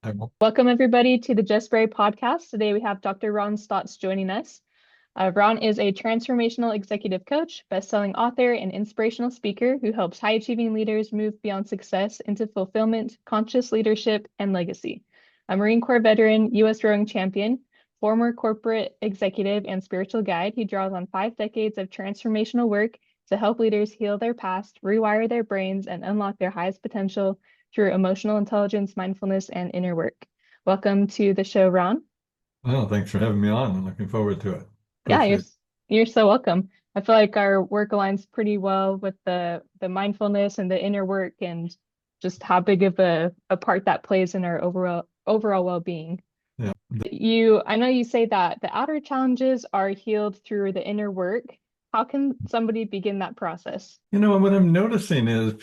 I will. Welcome, everybody, to the Just Berry podcast. Today we have Dr. Ron Stotts joining us. Ron is a transformational executive coach, best-selling author, and inspirational speaker who helps high-achieving leaders move beyond success into fulfillment, conscious leadership, and legacy. A Marine Corps veteran, U.S. rowing champion, former corporate executive, and spiritual guide, he draws on 5 decades of transformational work to help leaders heal their past, rewire their brains, and unlock their highest potential through emotional intelligence, mindfulness, and inner work. Welcome to the show, Ron. Well, thanks for having me on. I'm looking forward to it. Yeah, Appreciate it. you're so welcome. I feel like our work aligns pretty well with the mindfulness and the inner work and just how big of a part that plays in our overall well-being. Yeah. I know you say that the outer challenges are healed through the inner work. How can somebody begin that process? What I'm noticing is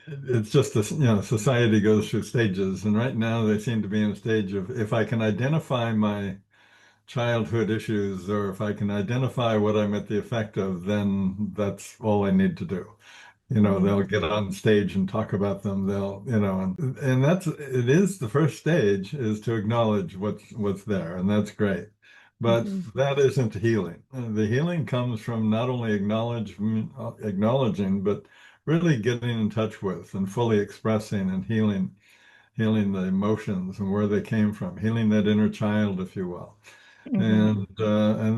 it's just this, society goes through stages. And right now they seem to be in a stage of if I can identify my childhood issues or if I can identify what I'm at the effect of, then that's all I need to do. Mm, They'll get on stage and talk about them. And it is the first stage is to acknowledge what's there, and that's great. But mhm, that isn't healing. The healing comes from not only acknowledging, but really getting in touch with and fully expressing and healing the emotions and where they came from, healing that inner child, if you will. mhm, And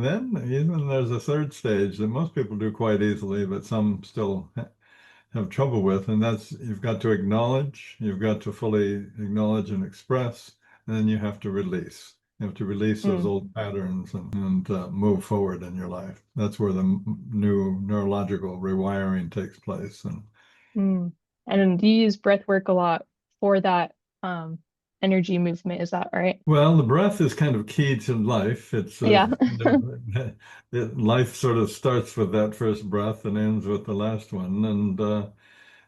then even there's a third stage that most people do quite easily, but some still have trouble with, and that's you've got to acknowledge, you've got to fully acknowledge and express, and then you have to release. You have to release those mm, old patterns and move forward in your life. That's where the new neurological rewiring takes place. And mm. And you use breath work a lot for that um energy movement, is that right? well, the breath is kind of key to life. It's Yeah. life sort of starts with that first breath and ends with the last one,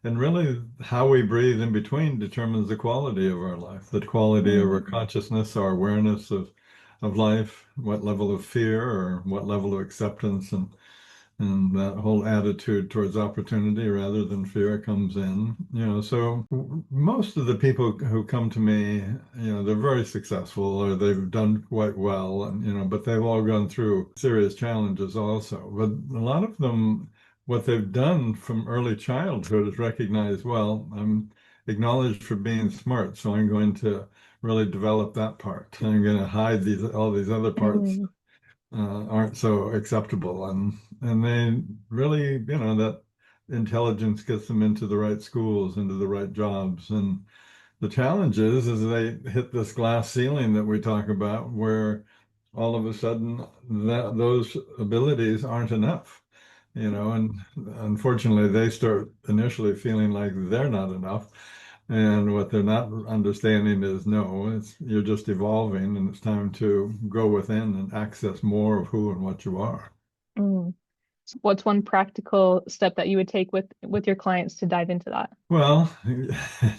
and really, how we breathe in between determines the quality of our life, the quality of our Mm, consciousness, our awareness of life, what level of fear or what level of acceptance and that whole attitude towards opportunity rather than fear comes in. So most of the people who come to me, they're very successful or they've done quite well, and but they've all gone through serious challenges also. But a lot of them, what they've done from early childhood is recognize, well, I'm acknowledged for being smart, so I'm going to really develop that part. I'm going to hide all these other parts mm, aren't so acceptable, and they really, that intelligence gets them into the right schools, into the right jobs, and the challenge is they hit this glass ceiling that we talk about, where all of a sudden that those abilities aren't enough, and unfortunately they start initially feeling like they're not enough. And what they're not understanding is no, you're just evolving and it's time to go within and access more of who and what you are. mm. What's one practical step that you would take with your clients to dive into that? Well,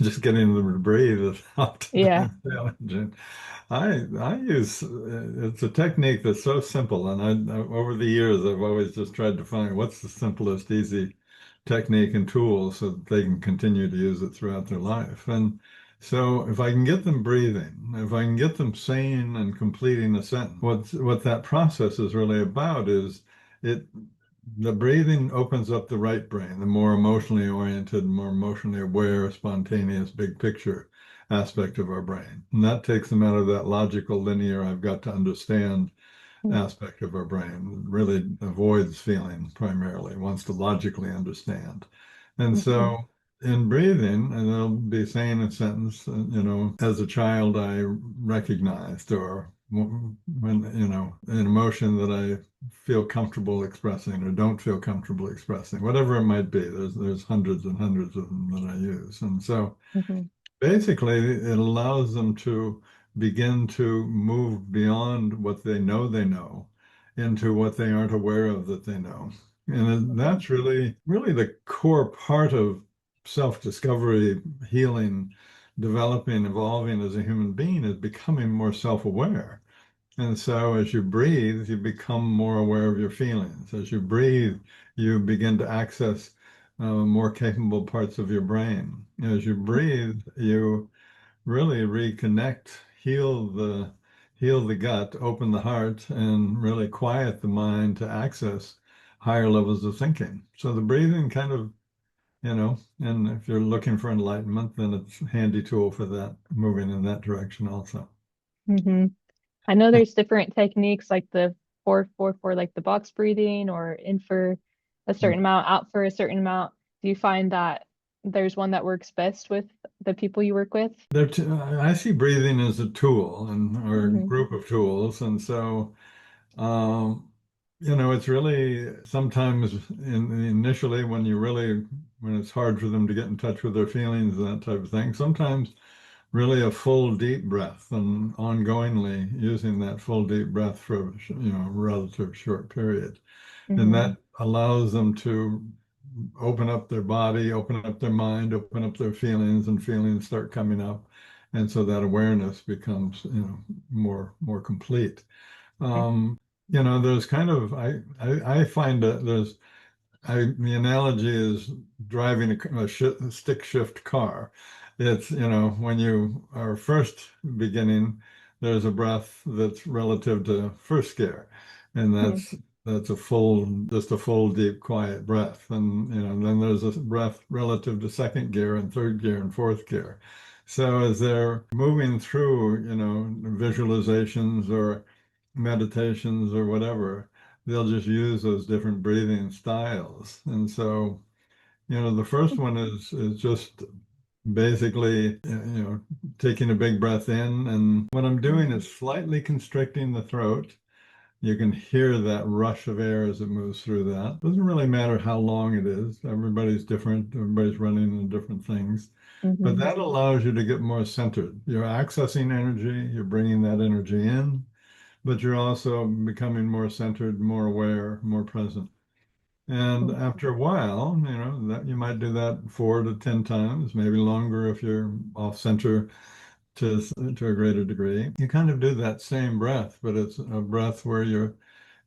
just getting them to breathe is Yeah. often challenging. I use it's a technique that's so simple, and over the years I've always just tried to find what's the simplest, easy technique and tool so that they can continue to use it throughout their life. And so, if I can get them breathing, if I can get them saying and completing a sentence, what that process is really about is it the breathing opens up the right brain, the more emotionally oriented, more emotionally aware, spontaneous, big picture aspect of our brain. And that takes them out of that logical, linear, I've got to understand Mm, aspect of our brain. It really avoids feeling primarily, wants to logically understand. And mhm, so in breathing, and they'll be saying a sentence, as a child, I recognized, or when, an emotion that I feel comfortable expressing or don't feel comfortable expressing, whatever it might be. There's hundreds and hundreds of them that I use. And so mhm, basically, it allows them to begin to move beyond what they know into what they aren't aware of that they know. And mhm, that's really the core part of self-discovery, healing, developing, evolving as a human being is becoming more self-aware. And so as you breathe, you become more aware of your feelings. As you breathe, you begin to access more capable parts of your brain. As you breathe, you really reconnect, heal the heal the gut, open the heart, and really quiet the mind to access higher levels of thinking. So the breathing kind of, and if you're looking for enlightenment, then it's a handy tool for that, moving in that direction also. Hmm. I know there's different techniques like the 4-4-4, like the box breathing, or in for a certain amount, out for a certain amount. Do you find that there's one that works best with the people you work with? I see breathing as a tool and or a Hmm. group of tools, and so um, it's really sometimes initially when it's hard for them to get in touch with their feelings and that type of thing. Sometimes really a full deep breath and ongoingly using that full deep breath for a relative short period, and Hmm. that allows them to open up their body, open up their mind, open up their feelings, and feelings start coming up. And so that awareness becomes, more complete. There's kind of, I find that the analogy is driving a stick shift car. It's, when you are first beginning, there's a breath that's relative to first gear, and that's just a full, deep, quiet breath. And, then there's a breath relative to second gear and third gear and fourth gear. So as they're moving through, visualizations or meditations or whatever, they'll just use those different breathing styles. And so, the first one is just basically, taking a big breath in. And what I'm doing is slightly constricting the throat. You can hear that rush of air as it moves through that. Doesn't really matter how long it is. Everybody's different. Everybody's running into different things. But Hmm. that allows you to get more centered. You're accessing energy, you're bringing that energy in, but you're also becoming more centered, more aware, more present. And after a while, that you might do that 4 to 10 times, maybe longer if you're off center to a greater degree. You kind of do that same breath, but it's a breath where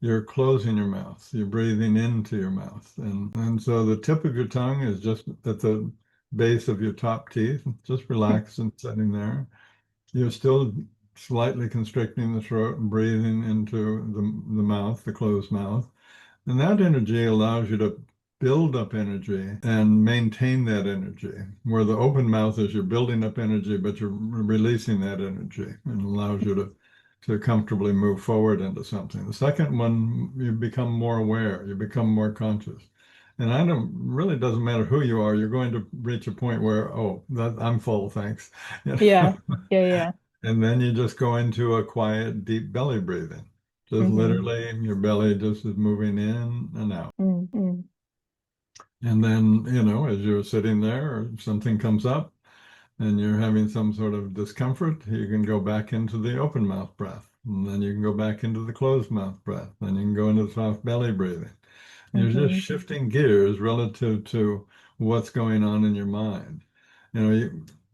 you're closing your mouth, you're breathing into your mouth. And so the tip of your tongue is just at the base of your top teeth, just relaxed and sitting there. You're still slightly constricting the throat and breathing into the mouth, the closed mouth. And that energy allows you to build up energy and maintain that energy. Where the open mouth is you're building up energy, but you're releasing that energy and allows you to comfortably move forward into something. The second one, you become more aware, you become more conscious. And I don't really doesn't matter who you are, you're going to reach a point where, oh, I'm full, thanks. Yeah. Yeah. Yeah. And then you just go into a quiet, deep belly breathing. Just Hmm. literally, your belly just is moving in and out. Hmm. And then, as you're sitting there or something comes up and you're having some sort of discomfort, you can go back into the open mouth breath. And then you can go back into the closed mouth breath. Then you can go into the soft belly breathing. You're just Hmm. shifting gears relative to what's going on in your mind.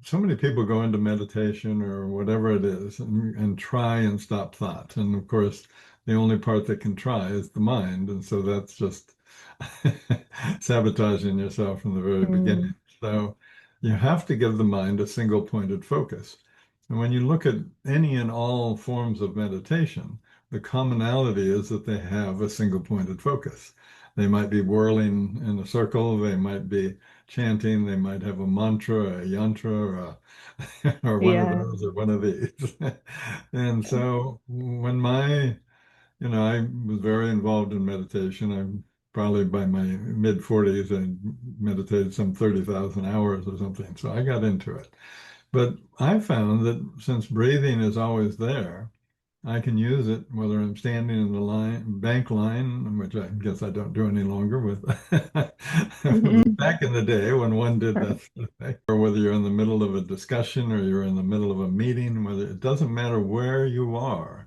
So many people go into meditation or whatever it is and try and stop thought. And of course, the only part that can try is the mind. And so that's just sabotaging yourself from the very beginning. Hmm. So you have to give the mind a single pointed focus. And when you look at any and all forms of meditation, the commonality is that they have a single pointed focus. They might be whirling in a circle, they might be chanting, they might have a mantra, a yantra, or one of Yeah. those or one of these. And so I was very involved in meditation. I'm probably by my mid 40s, I meditated some 30,000 hours or something. So I got into it. But I found that since breathing is always there, I can use it whether I'm standing in the bank line, which I guess I don't do any longer with Hmm. back in the day when one did that sort of thing, or whether you're in the middle of a discussion or you're in the middle of a meeting, whether it doesn't matter where you are,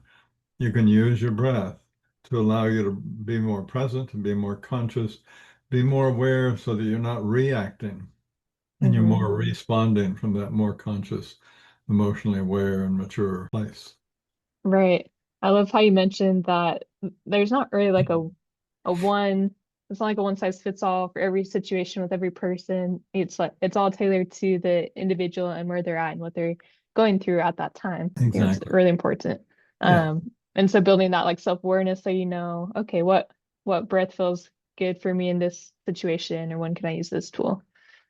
you can use your breath to allow you to be more present and be more conscious, be more aware so that you're not reacting and you're Hmm. more responding from that more conscious, emotionally aware and mature place. Right. I love how you mentioned that there's not really like a one, it's not like a one size fits all for every situation with every person. It's like it's all tailored to the individual and where they're at and what they're going through at that time. I think that's Exactly. really important. Yeah. And so building that like self-awareness so you know, okay, what breath feels good for me in this situation, or when can I use this tool?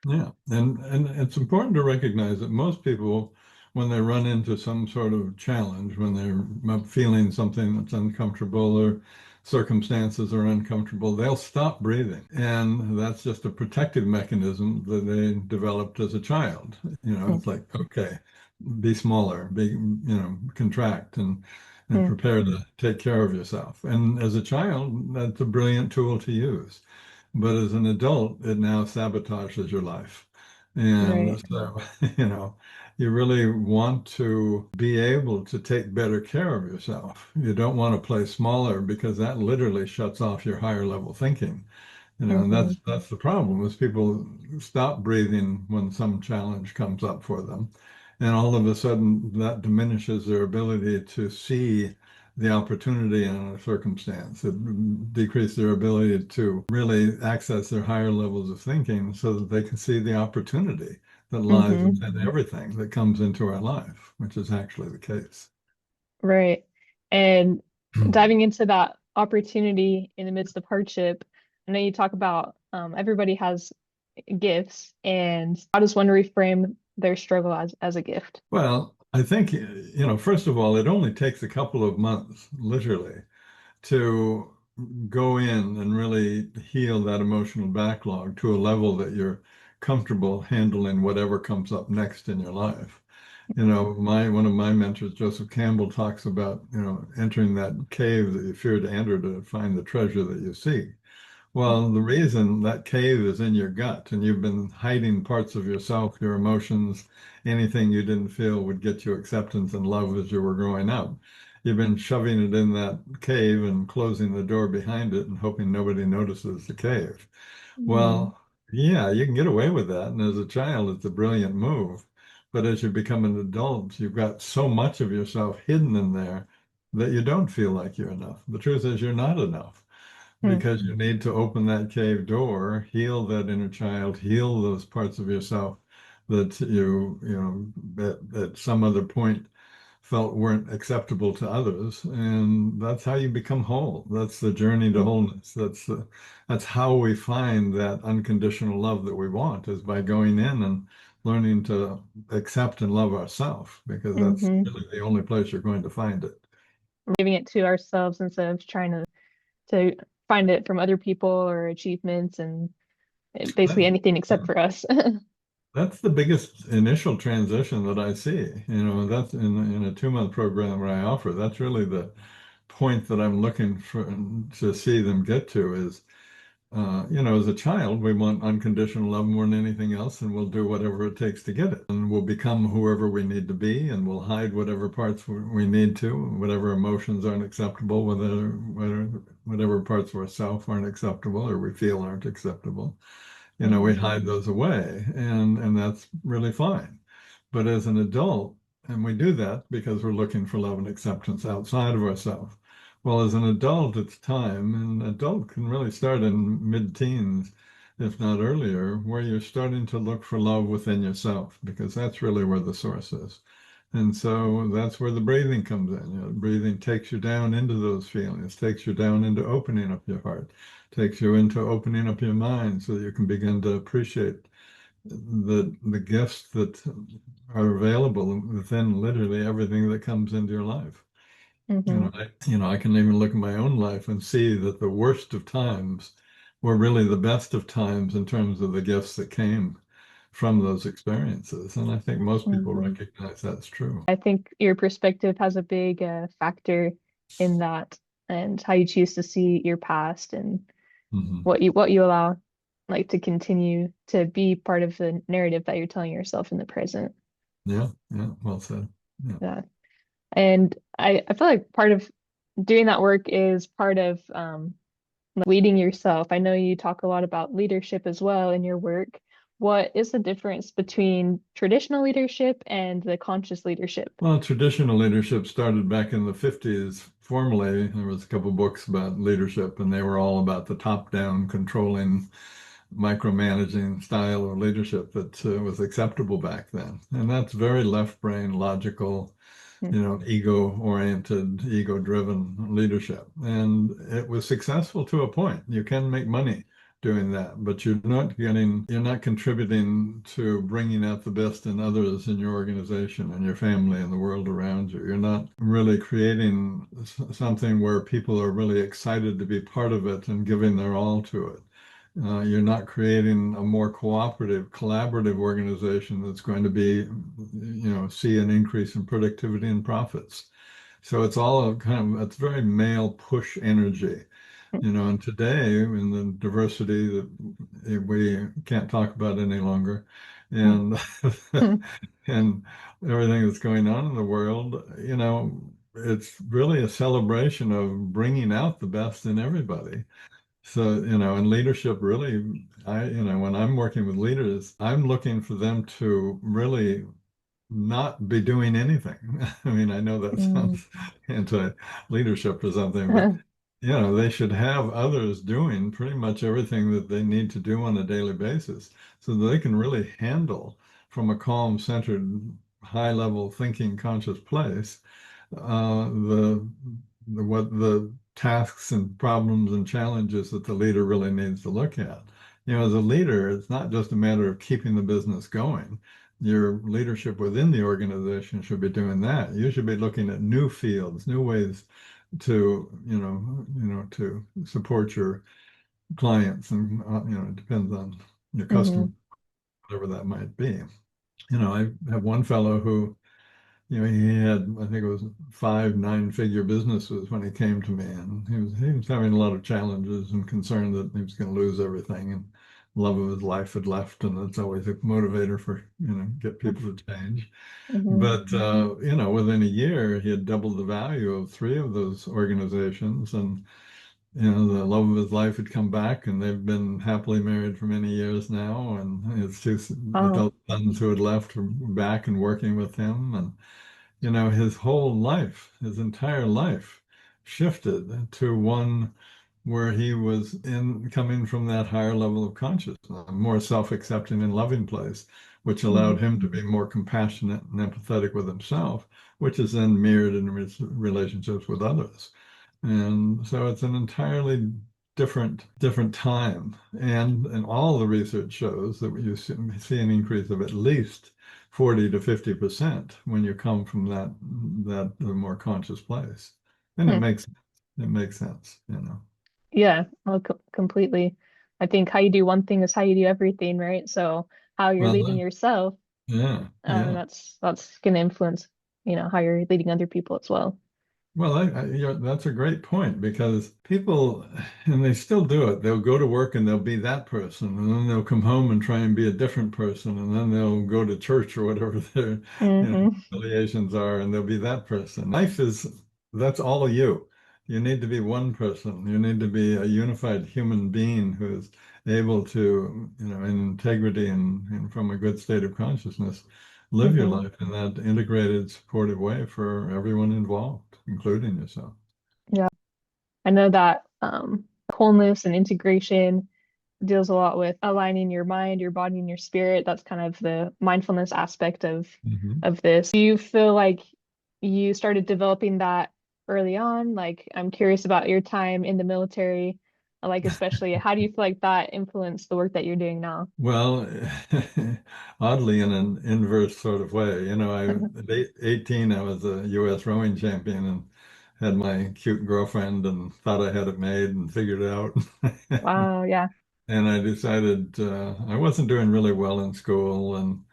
Yeah, and it's important to recognize that most people, when they run into some sort of challenge, when they're feeling something that's uncomfortable or circumstances are uncomfortable, they'll stop breathing. And that's just a protective mechanism that they developed as a child. It's Mm-hmm. like, okay, be smaller, contract and prepare to take care of yourself. And as a child, that's a brilliant tool to use. But as an adult, it now sabotages your life. And Right. so, you know, you really want to be able to take better care of yourself. You don't want to play smaller because that literally shuts off your higher level thinking. And Mm-hmm. that's the problem is people stop breathing when some challenge comes up for them. And all of a sudden that diminishes their ability to see the opportunity in a circumstance. It decreases their ability to really access their higher levels of thinking so that they can see the opportunity that lies Mm-hmm. within everything that comes into our life, which is actually the case. Right. And diving into that opportunity in the midst of hardship, I know you talk about everybody has gifts, and how does one reframe their struggle as a gift? Well, I think, first of all, it only takes a couple of months, literally, to go in and really heal that emotional backlog to a level that you're comfortable handling whatever comes up next in your life. My one of my mentors, Joseph Campbell, talks about, entering that cave that you fear to enter to find the treasure that you seek. Well, the reason that cave is in your gut and you've been hiding parts of yourself, your emotions, anything you didn't feel would get you acceptance and love as you were growing up. You've been shoving it in that cave and closing the door behind it and hoping nobody notices the cave. Mm-hmm. Well, yeah, you can get away with that. And as a child, it's a brilliant move. But as you become an adult, you've got so much of yourself hidden in there that you don't feel like you're enough. The truth is, you're not enough because you need to open that cave door, heal that inner child, heal those parts of yourself that at some other point felt weren't acceptable to others, and that's how you become whole. That's the journey to wholeness. That's how we find that unconditional love that we want is by going in and learning to accept and love ourselves, because that's Mm-hmm. really the only place you're going to find it. Giving it to ourselves instead of trying to find it from other people or achievements and basically That's, anything except for us. That's the biggest initial transition that I see. That's in a 2 month program where I offer. That's really the point that I'm looking for to see them get to is, as a child, we want unconditional love more than anything else, and we'll do whatever it takes to get it. And we'll become whoever we need to be, and we'll hide whatever parts we need to, whatever emotions aren't acceptable, whatever parts of ourself aren't acceptable or we feel aren't acceptable. We Hmm. hide those away, and that's really fine. But as an adult, and we do that because we're looking for love and acceptance outside of ourselves. Well, as an adult, it's time, and adult can really start in mid-teens, if not earlier, where you're starting to look for love within yourself, because that's really where the source is. And so that's where the breathing comes in. Breathing takes you down into those feelings, takes you down into opening up your heart, takes you into opening up your mind so that you can begin to appreciate the gifts that are available within literally everything that comes into your life. Hmm. I can even look at my own life and see that the worst of times were really the best of times in terms of the gifts that came from those experiences. And I think most people Hmm. recognize that's true. I think your perspective has a big factor in that, and how you choose to see your past and Hmm. what you allow like to continue to be part of the narrative that you're telling yourself in the present. Yeah, yeah, well said. Yeah. Yeah. And I feel like part of doing that work is part of leading yourself. I know you talk a lot about leadership as well in your work. What is the difference between traditional leadership and the conscious leadership? Well, traditional leadership started back in the 50s. Formally, there was a couple books about leadership, and they were all about the top-down controlling micromanaging style of leadership that was acceptable back then. And that's very left brain, logical, ego-oriented, ego-driven leadership. And it was successful to a point. You can make money doing that, but you're not contributing to bringing out the best in others in your organization and your family and the world around you. You're not really creating something where people are really excited to be part of it and giving their all to it. You're not creating a more cooperative, collaborative organization that's going to see an increase in productivity and profits. So it's all it's very male push energy, and today in the diversity that we can't talk about any longer, and and everything that's going on in the world, it's really a celebration of bringing out the best in everybody. So, and leadership really, when I'm working with leaders, I'm looking for them to really not be doing anything. I mean, I know that Mm. sounds anti-leadership or something, but they should have others doing pretty much everything that they need to do on a daily basis so that they can really handle from a calm, centered, high-level thinking, conscious place what the tasks and problems and challenges that the leader really needs to look at. As a leader, it's not just a matter of keeping the business going. Your leadership within the organization should be doing that. You should be looking at new fields, new ways to, to support your clients, and it depends on your customer, Mhm. whatever that might be. I have one fellow who he had, I think it was five, nine-figure businesses when he came to me, and he was having a lot of challenges and concerned that he was going to lose everything, and love of his life had left, and that's always a motivator for, get people to change. Mhm. But within a year, he had doubled the value of three of those organizations, and the love of his life had come back, and they've been happily married for many years now, and his two Oh. adult sons who had left were back and working with him, and his whole life, his entire life shifted to one where he was coming from that higher level of consciousness, a more self-accepting and loving place, which Mhm. allowed him to be more compassionate and empathetic with himself, which is then mirrored in his relationships with others. And so it's an entirely different time. And all the research shows that you see an increase of at least 40 to 50% when you come from that more conscious place. And Hmm. it makes sense. Yeah, completely. I think how you do one thing is how you do everything, right? So how you're Well, leading yourself, yeah, yeah. that's going to influence, how you're leading other people as well. Well, that's a great point because people, and they still do it, they'll go to work and they'll be that person, and then they'll come home and try and be a different person, and then they'll go to church or whatever their, Hmm. affiliations are, and they'll be that person. That's all you. You need to be one person. You need to be a unified human being who's able to, in integrity and from a good state of consciousness, live your Hmm. life in that integrated, supportive way for everyone involved, including yourself. Yeah. I know that wholeness and integration deals a lot with aligning your mind, your body, and your spirit. That's kind of the mindfulness aspect Mhm. of this. Do you feel like you started developing that early on? Like, I'm curious about your time in the military. Like, especially, how do you feel like that influenced the work that you're doing now? Well, oddly, in an inverse sort of way, at 18, I was a U.S. rowing champion and had my cute girlfriend and thought I had it made and figured it out. Wow, yeah. And I decided I wasn't doing really well in school, and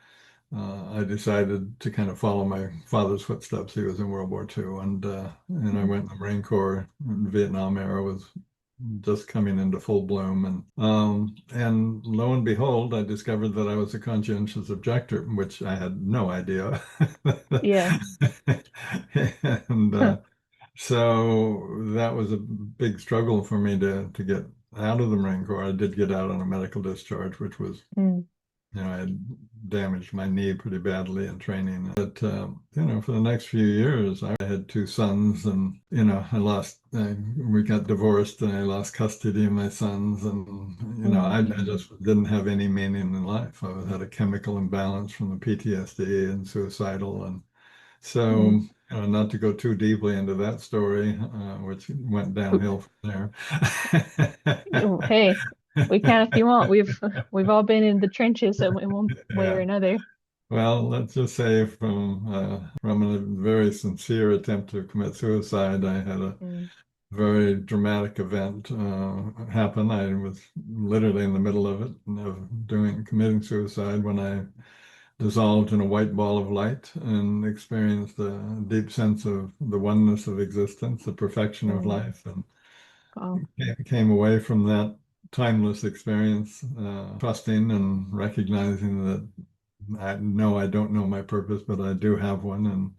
I decided to kind of follow my father's footsteps. He was in World War II, and I Mm. went in the Marine Corps. The Vietnam era was just coming into full bloom, and lo and behold, I discovered that I was a conscientious objector, which I had no idea. Yeah. And so that was a big struggle for me to get out of the Marine Corps. I did get out on a medical discharge, which was Mm. I had damaged my knee pretty badly in training. But for the next few years, I had two sons, and we got divorced, and I lost custody of my sons, and I just didn't have any meaning in life. I had a chemical imbalance from the PTSD and suicidal, and so, Mm. not to go too deeply into that story, which went downhill from Oh, there. hey, we can if you want. We've all been in the trenches in one way or Yeah. another. Well, let's just say from a very sincere attempt to commit suicide, I had a Mm, very dramatic event happen. I was literally in the middle of it, of committing suicide, when I dissolved in a white ball of light and experienced a deep sense of the oneness of existence, the perfection of mm. life, and Wow. came away from that timeless experience, trusting and recognizing that I know I don't know my purpose, but I do have one, and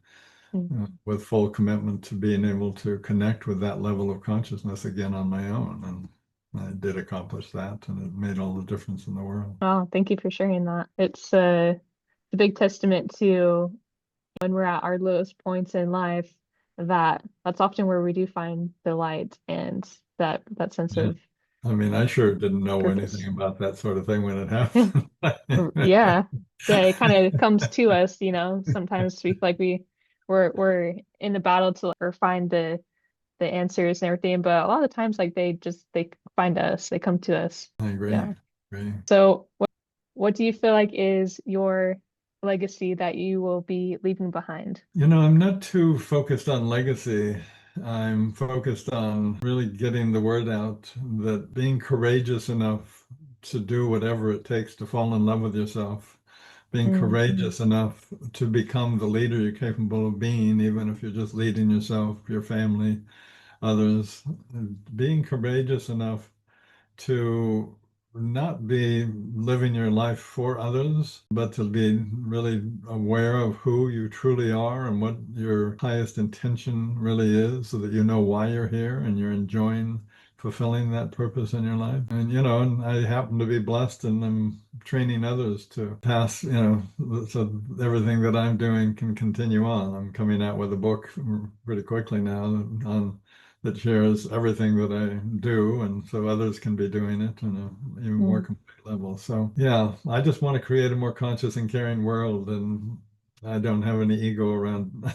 Mm, with full commitment to being able to connect with that level of consciousness again on my own. And I did accomplish that, and it made all the difference in the world. wow, thank you for sharing that. It's a big testament to when we're at our lowest points in life, that's often where we do find the light and that sense Yeah. of I mean, I sure didn't know anything purpose. about that sort of thing when it happened. Yeah. Yeah, it kind of comes to us, Sometimes we feel like we're in the battle to or find the answers and everything, but a lot of the times like they find us, they come to us. I agree. Yeah. Agree. So what do you feel like is your legacy that you will be leaving behind? I'm not too focused on legacy. I'm focused on really getting the word out that being courageous enough to do whatever it takes to fall in love with yourself, being Mm, courageous enough to become the leader you're capable of being, even if you're just leading yourself, your family, others, being courageous enough to not be living your life for others, but to be really aware of who you truly are and what your highest intention really is, so that you know why you're here and you're enjoying fulfilling that purpose in your life. And I happen to be blessed, and I'm training others to pass, so everything that I'm doing can continue on. I'm coming out with a book pretty quickly now on that shares everything that I do, and so others can be doing it on an even more mm, complete level. So, yeah, I just want to create a more conscious and caring world, and I don't have any ego around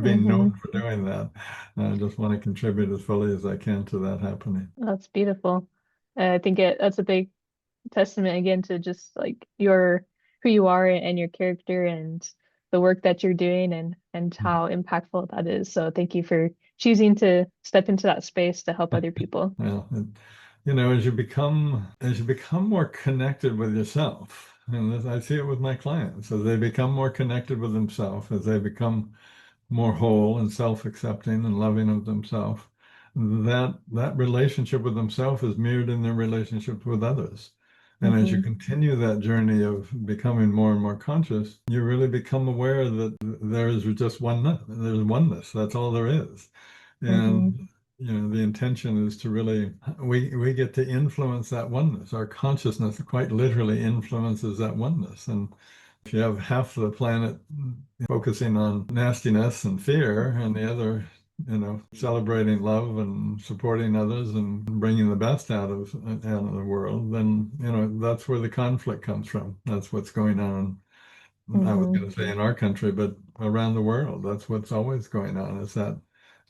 being known hmm. for doing that. I just want to contribute as fully as I can to that happening. That's beautiful. I think that's a big testament again to just like your who you are and your character and the work that you're doing and how impactful that is. So thank you for choosing to step into that space to help other people. Well, as you become more connected with yourself, and I see it with my clients, as they become more connected with themselves, as they become more whole and self-accepting and loving of themselves, that relationship with themselves is mirrored in their relationships with others. And as you Hmm. continue that journey of becoming more and more conscious, you really become aware that there is just oneness. There's oneness. That's all there is. Hmm. And the intention is to really we get to influence that oneness. Our consciousness quite literally influences that oneness. And if you have half the planet focusing on nastiness and fear, and the other, celebrating love and supporting others and bringing the best out of the world, then that's where the conflict comes from. That's what's going on. I was Hmm. going to say in our country, but around the world, that's what's always going on. Is that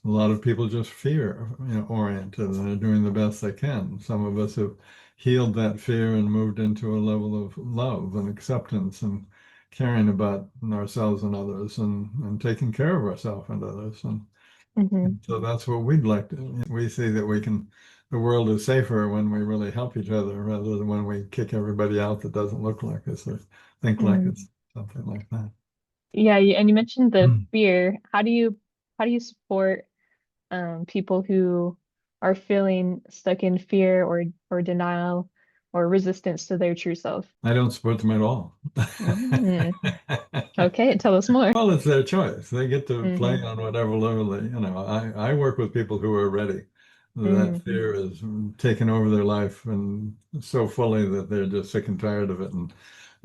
a lot of people just fear, oriented, and are doing the best they can. Some of us have healed that fear and moved into a level of love and acceptance and caring about ourselves and others, and taking care of ourselves and others. And Hmm. so that's what we'd like to. We see that the world is safer when we really help each other, rather than when we kick everybody out that doesn't look like us or think like Hmm. it's something like that. Yeah, and you mentioned the fear. How do you support people who are feeling stuck in fear or denial or resistance to their true self? I don't support them at all. Mm. Okay, tell us more. Well, it's their choice. They get to play Hmm. on whatever level I work with people who are ready. That Hmm. fear is taken over their life and so fully that they're just sick and tired of it, and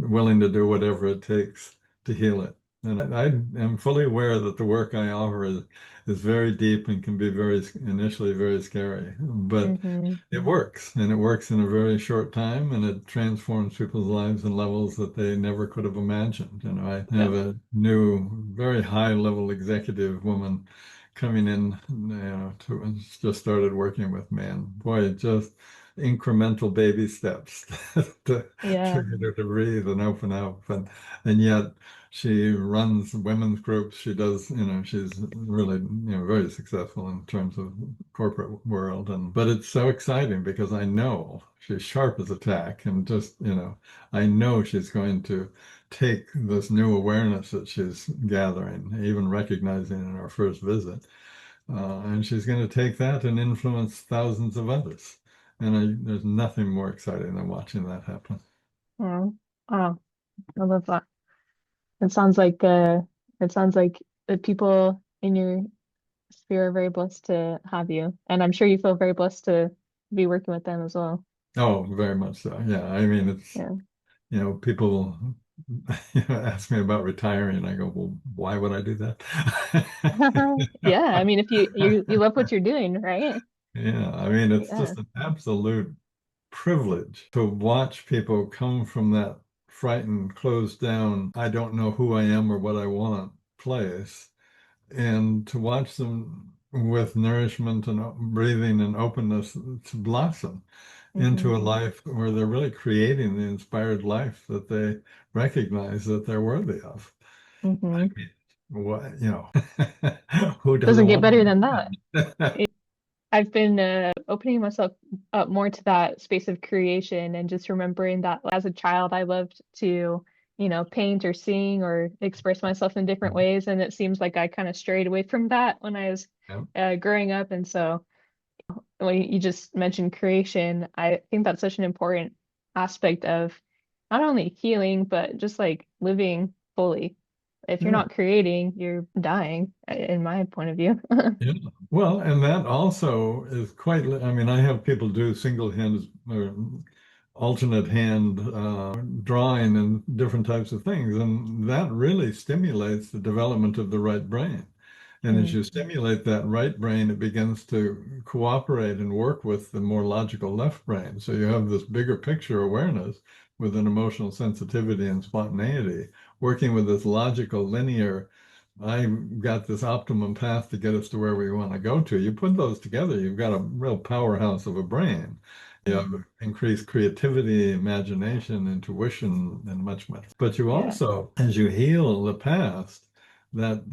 willing to do whatever it takes to heal it. And I am fully aware that the work I offer is very deep and can be very initially very scary, but Mm-hmm. it works, and it works in a very short time, and it transforms people's lives in levels that they never could have imagined. You know, I have Yep. a new, very high level executive woman coming in, to just started working with me, and boy, just incremental baby steps to, Yeah. to get her to breathe and open up, and yet she runs women's groups. She does, she's really, very successful in terms of corporate world. But it's so exciting because I know she's sharp as a tack, and just, I know she's going to take this new awareness that she's gathering, even recognizing in our first visit, and she's going to take that and influence thousands of others. And there's nothing more exciting than watching that happen. Oh, oh, I love that. It sounds like the people in your sphere are very blessed to have you. And I'm sure you feel very blessed to be working with them as well. Oh, very much so. Yeah. I mean, it's, Yeah. people ask me about retiring, and I go, well, why would I do that? Yeah, I mean if you love what you're doing, right? Yeah, I mean, it's Yeah. just an absolute privilege to watch people come from that frightened, closed down, I don't know who I am or what I want place, and to watch them with nourishment and breathing and openness to blossom Hmm. into a life where they're really creating the inspired life that they recognize that they're worthy of. I Hmm. mean, what, who Doesn't doesn't get want better than that. that? I've been opening myself up more to that space of creation and just remembering that as a child, I loved to, paint or sing or express myself in different ways. And it seems like I kind of strayed away from that when I was Yeah. growing up. And so when you just mentioned creation, I think that's such an important aspect of not only healing, but just like living fully. If you're Yeah. not creating, you're dying, in my point of view. Yeah. Well, and that also is quite, I mean, I have people do single hand or alternate hand drawing and different types of things, and that really stimulates the development of the right brain. And as Mm, you stimulate that right brain, it begins to cooperate and work with the more logical left brain. So you have this bigger picture awareness with an emotional sensitivity and spontaneity, working with this logical, linear, I got this optimum path to get us to where we want to go to. You put those together, you've got a real powerhouse of a brain. You mm, have increased creativity, imagination, intuition, and much, much. But you yeah. also, as you heal the past, that,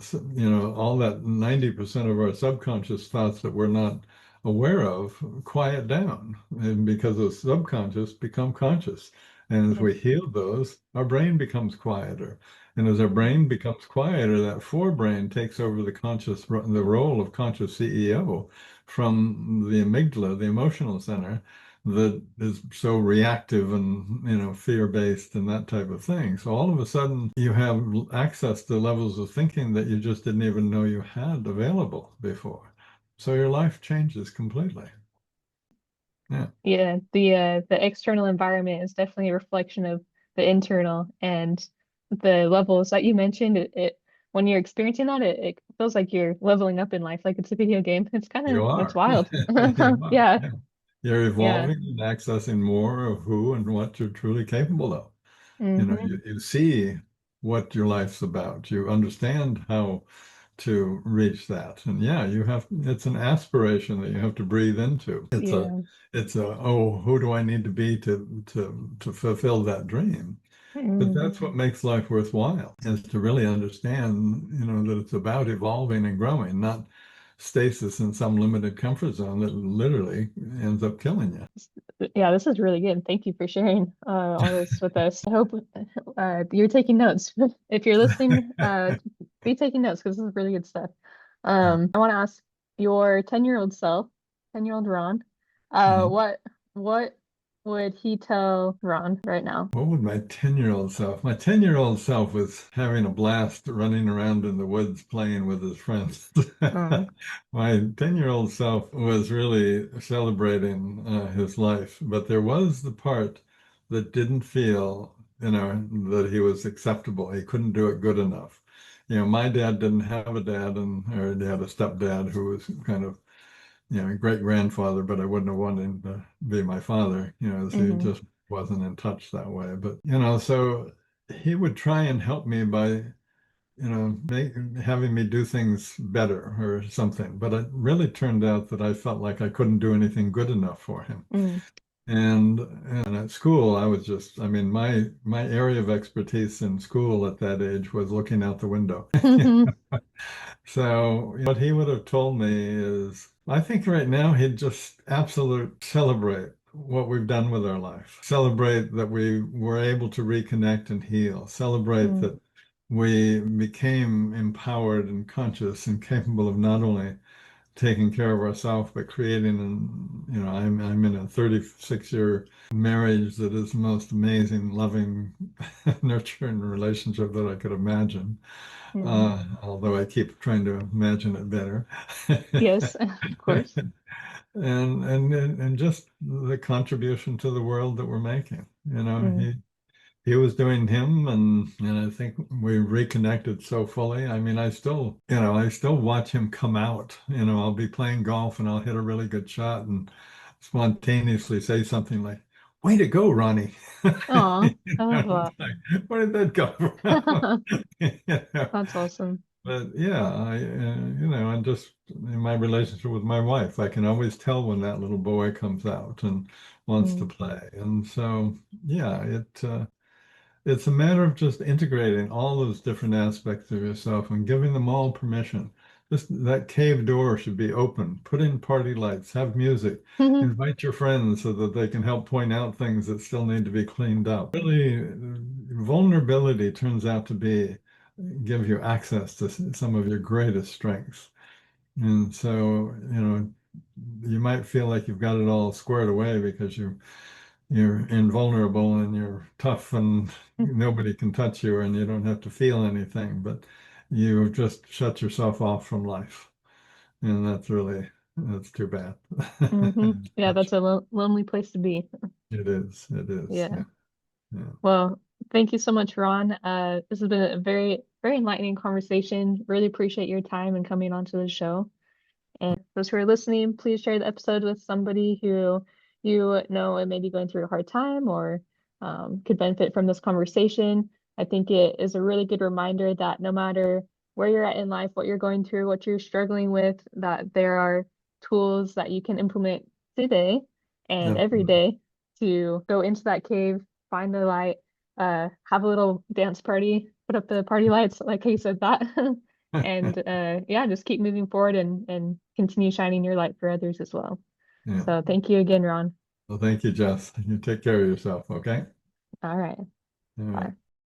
all that 90% of our subconscious thoughts that we're not aware of quiet down. And because the subconscious become conscious. And as Mm, we heal those, our brain becomes quieter. And as our mm, brain becomes quieter, that forebrain takes over the role of conscious CEO from the amygdala, the emotional center, that is so reactive and, fear-based and that type of thing. So all of a sudden, you have access to levels of thinking that you just didn't even know you had available before. So your life changes completely. Yeah. Yeah, the external environment is definitely a reflection of the internal and the levels that you mentioned. It when you're experiencing that, it feels like you're leveling up in life, like it's a video game. You It's are. wild. You are. Yeah, Yeah. You're yeah. evolving and accessing more of who and what you're truly capable of. Hmm. You see what your life's about. You understand how to reach that. And yeah, it's an aspiration that you have to breathe into. Yeah. Oh, who do I need to be to fulfill that dream? But Mm. that's what makes life worthwhile, is to really understand, that it's about evolving and growing, not stasis in some limited comfort zone that literally ends up killing you. Yeah, this is really good. Thank you for sharing all this with us. I hope you're taking notes. If you're listening, be taking notes because this is really good stuff. I want to ask your 10-year-old self, 10-year-old Ron, Mhm. what would he tell Ron right now? What would my 10-year-old self? My 10-year-old self was having a blast running around in the woods playing with his friends. Um, My 10-year-old self was really celebrating his life, but there was the part that didn't feel that he was acceptable. He couldn't do it good enough. My dad didn't have a dad, or he had a stepdad who was kind of, a great grandfather, but I wouldn't have wanted him to be my father, so he Hmm. just wasn't in touch that way. But, so he would try and help me by, having me do things better or something. But it really turned out that I felt like I couldn't do anything good enough for him. Mm. And at school, I was just, I mean, my area of expertise in school at that age was looking out the window. So what he would have told me is, I think right now he'd just absolute celebrate what we've done with our life. Celebrate that we were able to reconnect and heal. Celebrate Mm. that we became empowered and conscious and capable of not only taking care of ourselves, but creating an, I'm in a 36-year marriage that is the most amazing, loving, nurturing relationship that I could imagine. Mm. Although I keep trying to imagine it better. Yes, of course. And just the contribution to the world that we're making. Mm. He was doing him, and I think we reconnected so fully. I mean, I still watch him come out. I'll be playing golf and I'll hit a really good shot and spontaneously say something like, "Way to go, Ronnie." Aw, I love It's like, where did that come from? that. You know? That's awesome. But yeah, and just in my relationship with my wife, I can always tell when that little boy comes out and wants to Mm. play. And so, yeah, it's a matter of just integrating all those different aspects of yourself and giving them all permission. Just that cave door should be open. Put in party lights, have music, invite your friends so that they can help point out things that still need to be cleaned up. Really, vulnerability turns out to be give you access to some of your greatest strengths. And so, you might feel like you've got it all squared away because you're invulnerable and you're tough and nobody can touch you and you don't have to feel anything, but you just shut yourself off from life. And that's too bad. Hmm. Yeah, that's a lonely place to be. It is. It is. Yeah. Yeah. Yeah. Well, thank you so much, Ron. This has been a very, very enlightening conversation. Really appreciate your time and coming onto the show. And those who are listening, please share the episode with somebody who you know may be going through a hard time or could benefit from this conversation. I think it is a really good reminder that no matter where you're at in life, what you're going through, what you're struggling with, that there are tools that you can implement today and every Absolutely. day to go into that cave, find the light, have a little dance party, put up the party lights, like how you said that. And yeah, just keep moving forward and continue shining your light for others as well. Yeah. So thank you again, Ron. Well, thank you, Jess. You take care of yourself, okay? All right. All right. Bye.